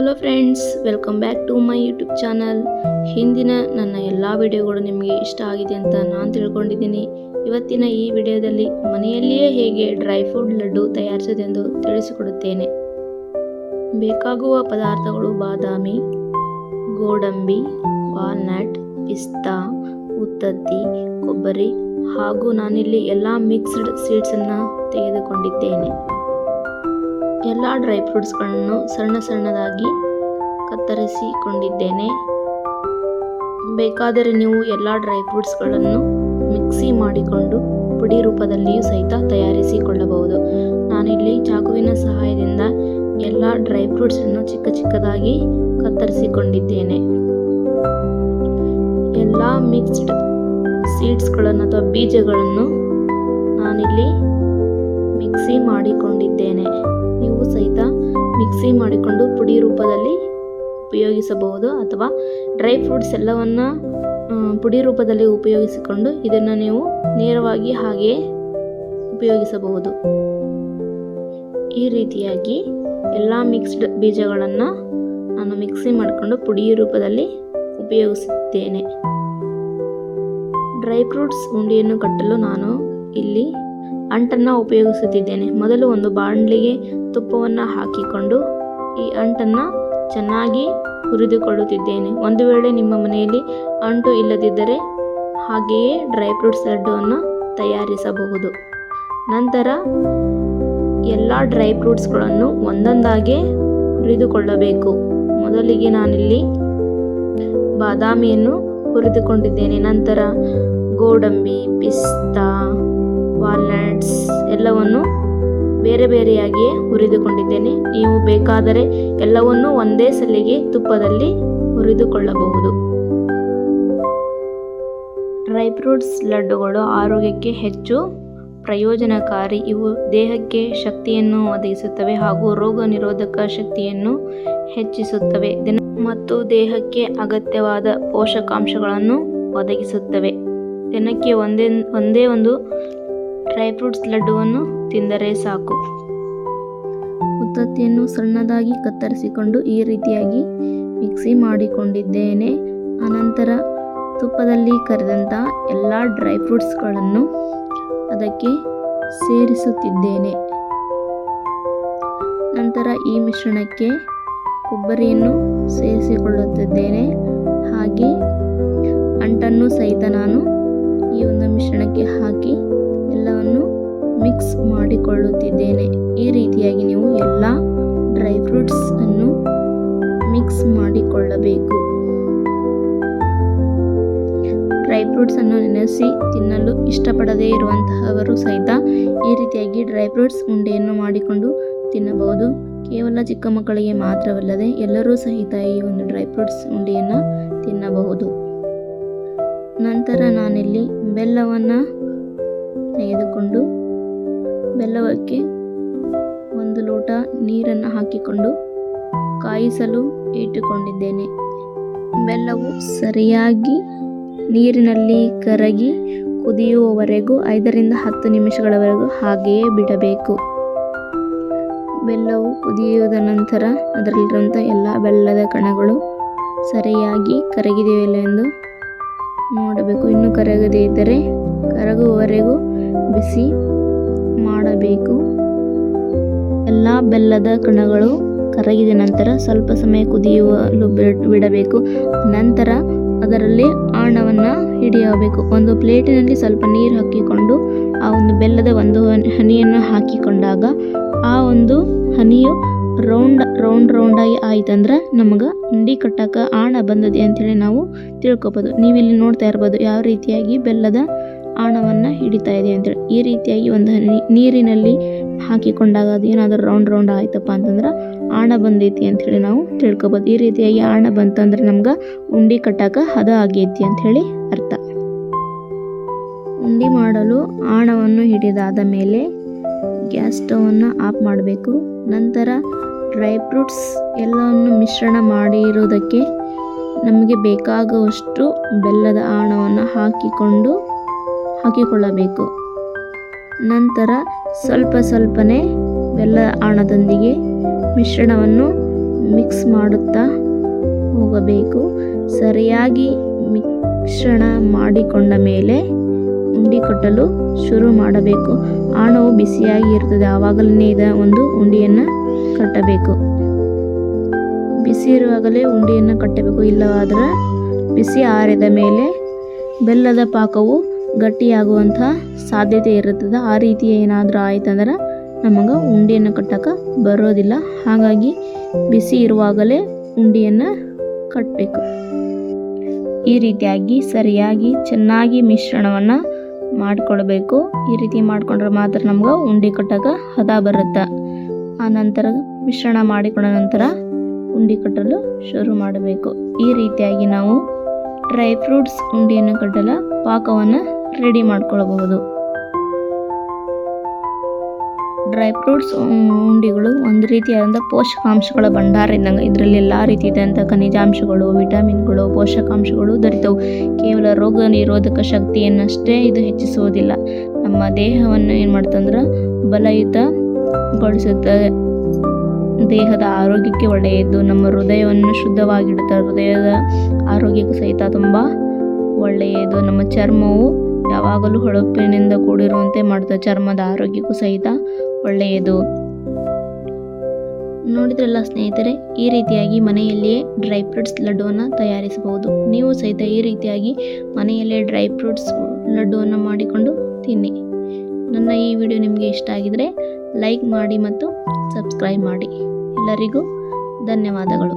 Hello friends, welcome back to my YouTube channel. ಹಿಂದಿನ ನನ್ನ ಎಲ್ಲ ವಿಡಿಯೋಗಳು ನಿಮಗೆ ಇಷ್ಟ ಆಗಿದೆ ಅಂತ ನಾನು ತಿಳ್ಕೊಂಡಿದ್ದೀನಿ. ಇವತ್ತಿನ ಈ ವಿಡಿಯೋದಲ್ಲಿ ಮನೆಯಲ್ಲಿಯೇ ಹೇಗೆ ಡ್ರೈ ಫ್ರೂಟ್ ಲಡ್ಡು ತಯಾರಿಸೋದೆಂದು ತಿಳಿಸಿಕೊಡುತ್ತೇನೆ. ಬೇಕಾಗುವ ಪದಾರ್ಥಗಳು ಬಾದಾಮಿ, ಗೋಡಂಬಿ, ವಾಲ್ನಟ್, ಪಿಸ್ತಾ, ಉತ್ತತ್ತಿ, ಕೊಬ್ಬರಿ ಹಾಗೂ ನಾನಿಲ್ಲಿ ಎಲ್ಲ ಮಿಕ್ಸ್ಡ್ ಸೀಡ್ಸನ್ನು ತೆಗೆದುಕೊಂಡಿದ್ದೇನೆ. ಎಲ್ಲ ಡ್ರೈ ಫ್ರೂಟ್ಸ್ಗಳನ್ನು ಸಣ್ಣದಾಗಿ ಕತ್ತರಿಸಿಕೊಂಡಿದ್ದೇನೆ. ಬೇಕಾದರೆ ನೀವು ಎಲ್ಲ ಡ್ರೈ ಫ್ರೂಟ್ಸ್ಗಳನ್ನು ಮಿಕ್ಸಿ ಮಾಡಿಕೊಂಡು ಪುಡಿ ರೂಪದಲ್ಲಿಯೂ ಸಹಿತ ತಯಾರಿಸಿಕೊಳ್ಳಬಹುದು. ನಾನಿಲ್ಲಿ ಚಾಕುವಿನ ಸಹಾಯದಿಂದ ಎಲ್ಲ ಡ್ರೈ ಫ್ರೂಟ್ಸನ್ನು ಚಿಕ್ಕದಾಗಿ ಕತ್ತರಿಸಿಕೊಂಡಿದ್ದೇನೆ. ಎಲ್ಲ ಮಿಕ್ಸ್ಡ್ ಸೀಡ್ಸ್ಗಳನ್ನು ಅಥವಾ ಬೀಜಗಳನ್ನು ನಾನಿಲ್ಲಿ ಮಿಕ್ಸಿ ಮಾಡಿಕೊಂಡಿದ್ದೇನೆ. ನೀವು ಸಹಿತ ಮಿಕ್ಸಿ ಮಾಡಿಕೊಂಡು ಪುಡಿ ರೂಪದಲ್ಲಿ ಉಪಯೋಗಿಸಬಹುದು ಅಥವಾ ಡ್ರೈ ಫ್ರೂಟ್ಸ್ ಎಲ್ಲವನ್ನು ಪುಡಿ ರೂಪದಲ್ಲಿ ಉಪಯೋಗಿಸಿಕೊಂಡು ಇದನ್ನು ನೀವು ನೇರವಾಗಿ ಹಾಗೆಯೇ ಉಪಯೋಗಿಸಬಹುದು. ಈ ರೀತಿಯಾಗಿ ಎಲ್ಲ ಮಿಕ್ಸ್ಡ್ ಬೀಜಗಳನ್ನು ನಾನು ಮಿಕ್ಸಿ ಮಾಡಿಕೊಂಡು ಪುಡಿ ರೂಪದಲ್ಲಿ ಉಪಯೋಗಿಸುತ್ತೇನೆ. ಡ್ರೈ ಫ್ರೂಟ್ಸ್ ಉಂಡೆಯನ್ನು ಕಟ್ಟಲು ನಾನು ಇಲ್ಲಿ ಅಂಟನ್ನು ಉಪಯೋಗಿಸುತ್ತಿದ್ದೇನೆ. ಮೊದಲು ಒಂದು ಬಾಣಲಿಗೆ ತುಪ್ಪವನ್ನು ಹಾಕಿಕೊಂಡು ಈ ಅಂಟನ್ನು ಚೆನ್ನಾಗಿ ಹುರಿದುಕೊಳ್ಳುತ್ತಿದ್ದೇನೆ. ಒಂದು ವೇಳೆ ನಿಮ್ಮ ಮನೆಯಲ್ಲಿ ಅಂಟು ಇಲ್ಲದಿದ್ದರೆ ಹಾಗೆಯೇ ಡ್ರೈ ಫ್ರೂಟ್ಸ್ ಲಡ್ಡುವನ್ನು ತಯಾರಿಸಬಹುದು. ನಂತರ ಎಲ್ಲ ಡ್ರೈ ಫ್ರೂಟ್ಸ್ಗಳನ್ನು ಒಂದೊಂದಾಗಿ ಹುರಿದುಕೊಳ್ಳಬೇಕು. ಮೊದಲಿಗೆ ನಾನಿಲ್ಲಿ ಬಾದಾಮಿಯನ್ನು ಹುರಿದುಕೊಂಡಿದ್ದೇನೆ. ನಂತರ ಗೋಡಂಬಿ, ಪಿಸ್ತಾ, ವಾಲ್ನಟ್ಸ್ ಎಲ್ಲವನ್ನು ಬೇರೆಯಾಗಿಯೇ ಹುರಿದುಕೊಂಡಿದ್ದೇನೆ. ನೀವು ಬೇಕಾದರೆ ಎಲ್ಲವನ್ನೂ ಒಂದೇ ಸಲಿಗೆ ತುಪ್ಪದಲ್ಲಿ ಹುರಿದುಕೊಳ್ಳಬಹುದು. ಡ್ರೈ ಫ್ರೂಟ್ಸ್ ಲಡ್ಡುಗಳು ಆರೋಗ್ಯಕ್ಕೆ ಹೆಚ್ಚು ಪ್ರಯೋಜನಕಾರಿ. ಇವು ದೇಹಕ್ಕೆ ಶಕ್ತಿಯನ್ನು ಒದಗಿಸುತ್ತವೆ ಹಾಗೂ ರೋಗ ನಿರೋಧಕ ಶಕ್ತಿಯನ್ನು ಹೆಚ್ಚಿಸುತ್ತವೆ ಮತ್ತು ದೇಹಕ್ಕೆ ಅಗತ್ಯವಾದ ಪೋಷಕಾಂಶಗಳನ್ನು ಒದಗಿಸುತ್ತವೆ. ದಿನಕ್ಕೆ ಒಂದೇ ಒಂದು ಡ್ರೈ ಫ್ರೂಟ್ಸ್ ಲಡ್ಡುವನ್ನು ತಿಂದರೆ ಸಾಕು. ಉತ್ತತ್ತಿಯನ್ನು ಸಣ್ಣದಾಗಿ ಕತ್ತರಿಸಿಕೊಂಡು ಈ ರೀತಿಯಾಗಿ ಮಿಕ್ಸಿ ಮಾಡಿಕೊಂಡಿದ್ದೇನೆ. ಅನಂತರ ತುಪ್ಪದಲ್ಲಿ ಕರಿದಂಥ ಎಲ್ಲ ಡ್ರೈ ಫ್ರೂಟ್ಸ್ಗಳನ್ನು ಅದಕ್ಕೆ ಸೇರಿಸುತ್ತಿದ್ದೇನೆ. ನಂತರ ಈ ಮಿಶ್ರಣಕ್ಕೆ ಕೊಬ್ಬರಿಯನ್ನು ಸೇರಿಸಿಕೊಳ್ಳುತ್ತಿದ್ದೇನೆ. ಹಾಗೆ ಅಂಟನ್ನು ಸಹಿತ ನಾನು ಈ ಒಂದು ಮಿಶ್ರಣಕ್ಕೆ ಹಾಕಿ ಎಲ್ಲವನ್ನು ಮಿಕ್ಸ್ ಮಾಡಿಕೊಳ್ಳುತ್ತಿದ್ದೇನೆ. ಈ ರೀತಿಯಾಗಿ ನೀವು ಎಲ್ಲ ಡ್ರೈ ಫ್ರೂಟ್ಸ್ ಅನ್ನು ಮಿಕ್ಸ್ ಮಾಡಿಕೊಳ್ಳಬೇಕು. ಡ್ರೈ ಫ್ರೂಟ್ಸ್ ಅನ್ನು ನೆನೆಸಿ ತಿನ್ನಲು ಇಷ್ಟಪಡದೇ ಇರುವಂತಹವರು ಸಹಿತ ಈ ರೀತಿಯಾಗಿ ಡ್ರೈ ಫ್ರೂಟ್ಸ್ ಉಂಡೆಯನ್ನು ಮಾಡಿಕೊಂಡು ತಿನ್ನಬಹುದು. ಕೇವಲ ಚಿಕ್ಕ ಮಕ್ಕಳಿಗೆ ಮಾತ್ರವಲ್ಲದೆ ಎಲ್ಲರೂ ಸಹಿತ ಈ ಒಂದು ಡ್ರೈ ಫ್ರೂಟ್ಸ್ ಉಂಡೆಯನ್ನು ತಿನ್ನಬಹುದು. ನಂತರ ನಾನಿಲ್ಲಿ ಬೆಲ್ಲವನ್ನು ತೆಗೆದುಕೊಂಡು ಬೆಲ್ಲಕ್ಕೆ 1 ಲೋಟ ನೀರನ್ನು ಹಾಕಿಕೊಂಡು ಕಾಯಿಸಲು ಇಟ್ಟುಕೊಂಡಿದ್ದೇನೆ. ಬೆಲ್ಲವು ಸರಿಯಾಗಿ ನೀರಿನಲ್ಲಿ ಕರಗಿ ಕುದಿಯುವವರೆಗೂ 5 ರಿಂದ 10 ನಿಮಿಷಗಳವರೆಗೂ ಹಾಗೆಯೇ ಬಿಡಬೇಕು. ಬೆಲ್ಲವು ಕುದಿಯುವುದ ನಂತರ ಅದರಲ್ಲಿರುವಂಥ ಎಲ್ಲ ಬೆಲ್ಲದ ಕಣಗಳು ಸರಿಯಾಗಿ ಕರಗಿದೆಯಲ್ಲ ಎಂದು ನೋಡಬೇಕು. ಇನ್ನು ಕರಗದೇ ಇದ್ದರೆ ಕರಗುವವರೆಗೂ ಬಿಸಿ ಮಾಡಬೇಕು. ಎಲ್ಲ ಬೆಲ್ಲದ ಕಣಗಳು ಕರಗಿದ ನಂತರ ಸ್ವಲ್ಪ ಸಮಯ ಕುದಿಯಲು ಬಿಡಬೇಕು. ನಂತರ ಅದರಲ್ಲಿ ಆಣವನ್ನು ಹಿಡಿಯಬೇಕು. ಒಂದು ಪ್ಲೇಟಿನಲ್ಲಿ ಸ್ವಲ್ಪ ನೀರು ಹಾಕಿಕೊಂಡು ಆ ಒಂದು ಬೆಲ್ಲದ ಒಂದು ಹನಿಯನ್ನು ಹಾಕಿಕೊಂಡಾಗ ಆ ಒಂದು ಹನಿಯು ರೌಂಡ್ ಆಗಿ ಆಯ್ತಂದ್ರೆ ನಮಗೆ ಉಂಡೆ ಕಟ್ಟಕ್ಕೆ ಆಣ ಬಂದದೆ ಅಂಥೇಳಿ ನಾವು ತಿಳ್ಕೊಬೋದು. ನೀವಿಲ್ಲಿ ನೋಡ್ತಾ ಇರ್ಬೋದು ಯಾವ ರೀತಿಯಾಗಿ ಬೆಲ್ಲದ ಆಣವನ್ನು ಹಿಡಿತಾ ಇದೆ ಅಂತೇಳಿ. ಈ ರೀತಿಯಾಗಿ ಒಂದು ನೀರಿನಲ್ಲಿ ಹಾಕಿಕೊಂಡಾಗ ಅದು ಏನಾದರೂ ರೌಂಡ್ ಆಯ್ತಪ್ಪ ಅಂತಂದ್ರೆ ಆಣ ಬಂದೈತಿ ಅಂಥೇಳಿ ನಾವು ತಿಳ್ಕೊಬೋದು. ಈ ರೀತಿಯಾಗಿ ಆಣ ಬಂತಂದ್ರೆ ನಮ್ಗೆ ಉಂಡೆ ಕಟ್ಟಕ್ಕೆ ಹದ ಆಗೈತಿ ಅಂಥೇಳಿ ಅರ್ಥ. ಉಂಡೆ ಮಾಡಲು ಆಣವನ್ನು ಹಿಡಿದಾದ ಮೇಲೆ ಗ್ಯಾಸ್ ಸ್ಟವನ್ನು ಆಫ್ ಮಾಡಬೇಕು. ನಂತರ ಡ್ರೈ ಫ್ರೂಟ್ಸ್ ಎಲ್ಲವನ್ನು ಮಿಶ್ರಣ ಮಾಡಿರುವುದಕ್ಕೆ ನಮಗೆ ಬೇಕಾಗುವಷ್ಟು ಬೆಲ್ಲದ ಆಣವನ್ನು ಹಾಕಿಕೊಳ್ಳಬೇಕು. ನಂತರ ಸ್ವಲ್ಪನೇ ಬೆಲ್ಲದ ಆಣದೊಂದಿಗೆ ಮಿಶ್ರಣವನ್ನು ಮಿಕ್ಸ್ ಮಾಡುತ್ತಾ ಹೋಗಬೇಕು. ಸರಿಯಾಗಿ ಮಿಶ್ರಣ ಮಾಡಿಕೊಂಡ ಮೇಲೆ ಉಂಡೆ ಕಟ್ಟಲು ಶುರು ಮಾಡಬೇಕು. ಆಣವು ಬಿಸಿಯಾಗಿ ಇರ್ತದೆ, ಆವಾಗಲೇ ಒಂದು ಉಂಡೆಯನ್ನು ಕಟ್ಟಬೇಕು. ಬಿಸಿ ಇರುವಾಗಲೇ ಉಂಡೆಯನ್ನು ಕಟ್ಟಬೇಕು. ಇಲ್ಲವಾದರೆ ಬಿಸಿ ಆರಿದ ಮೇಲೆ ಬೆಲ್ಲದ ಪಾಕವು ಗಟ್ಟಿಯಾಗುವಂಥ ಸಾಧ್ಯತೆ ಇರುತ್ತದೆ. ಆ ರೀತಿ ಏನಾದರೂ ಆಯ್ತಂದ್ರೆ ನಮಗೆ ಉಂಡೆಯನ್ನು ಕಟ್ಟಕ್ಕೆ ಬರೋದಿಲ್ಲ. ಹಾಗಾಗಿ ಬಿಸಿ ಇರುವಾಗಲೇ ಉಂಡೆಯನ್ನು ಕಟ್ಟಬೇಕು. ಈ ರೀತಿಯಾಗಿ ಸರಿಯಾಗಿ ಚೆನ್ನಾಗಿ ಮಿಶ್ರಣವನ್ನು ಮಾಡಿಕೊಳ್ಬೇಕು. ಈ ರೀತಿ ಮಾಡಿಕೊಂಡ್ರೆ ಮಾತ್ರ ನಮ್ಗೆ ಉಂಡೆ ಕಟ್ಟಕ್ಕೆ ಹದ ಬರುತ್ತೆ. ಆ ನಂತರ ಮಿಶ್ರಣ ಮಾಡಿಕೊಂಡ ನಂತರ ಉಂಡೆ ಕಟ್ಟಲು ಶುರು ಮಾಡಬೇಕು. ಈ ರೀತಿಯಾಗಿ ನಾವು ಡ್ರೈ ಫ್ರೂಟ್ಸ್ ಉಂಡೆಯನ್ನು ಕಟ್ಟಲು ಪಾಕವನ್ನು ರೆಡಿ ಮಾಡ್ಕೊಳ್ಬಹುದು. ಡ್ರೈ ಫ್ರೂಟ್ಸ್ ಉಂಡೆಗಳು ಒಂದು ರೀತಿಯಾದಂಥ ಪೋಷಕಾಂಶಗಳ ಭಂಡಾರ ಇದ್ದಂಗೆ. ಇದರಲ್ಲಿ ಎಲ್ಲ ರೀತಿಯಾದಂಥ ಖನಿಜಾಂಶಗಳು, ವಿಟಮಿನ್ಗಳು, ಪೋಷಕಾಂಶಗಳು ದೊರೆತವು. ಕೇವಲ ರೋಗ ನಿರೋಧಕ ಶಕ್ತಿಯನ್ನಷ್ಟೇ ಇದು ಹೆಚ್ಚಿಸುವುದಿಲ್ಲ, ನಮ್ಮ ದೇಹವನ್ನು ಏನು ಮಾಡ್ತಂದ್ರೆ ಬಲಯುತಗೊಳಿಸುತ್ತದೆ. ದೇಹದ ಆರೋಗ್ಯಕ್ಕೆ ಒಳ್ಳೆಯದು. ನಮ್ಮ ಹೃದಯವನ್ನು ಶುದ್ಧವಾಗಿಡುತ್ತದೆ. ಹೃದಯದ ಆರೋಗ್ಯಕ್ಕೆ ಸಹಿತ ತುಂಬ ಒಳ್ಳೆಯದು. ನಮ್ಮ ಚರ್ಮವು ಯಾವಾಗಲೂ ಹೊಳಪಿನಿಂದ ಕೂಡಿರುವಂತೆ ಮಾಡುತ್ತದೆ. ಚರ್ಮದ ಆರೋಗ್ಯಕ್ಕೂ ಸಹಿತ ಒಳ್ಳೆಯದು. ನೋಡಿದ್ರಲ್ಲ ಸ್ನೇಹಿತರೆ, ಈ ರೀತಿಯಾಗಿ ಮನೆಯಲ್ಲಿಯೇ ಡ್ರೈ ಫ್ರೂಟ್ಸ್ ಲಡ್ಡುವನ್ನು ತಯಾರಿಸಬಹುದು. ನೀವು ಸಹಿತ ಈ ರೀತಿಯಾಗಿ ಮನೆಯಲ್ಲೇ ಡ್ರೈ ಫ್ರೂಟ್ಸ್ ಲಡ್ಡುವನ್ನು ಮಾಡಿಕೊಂಡು ತಿನ್ನಿ. ನನ್ನ ಈ ವಿಡಿಯೋ ನಿಮಗೆ ಇಷ್ಟ ಆಗಿದರೆ ಲೈಕ್ ಮಾಡಿ ಮತ್ತು ಸಬ್ಸ್ಕ್ರೈಬ್ ಮಾಡಿ. ಎಲ್ಲರಿಗೂ ಧನ್ಯವಾದಗಳು.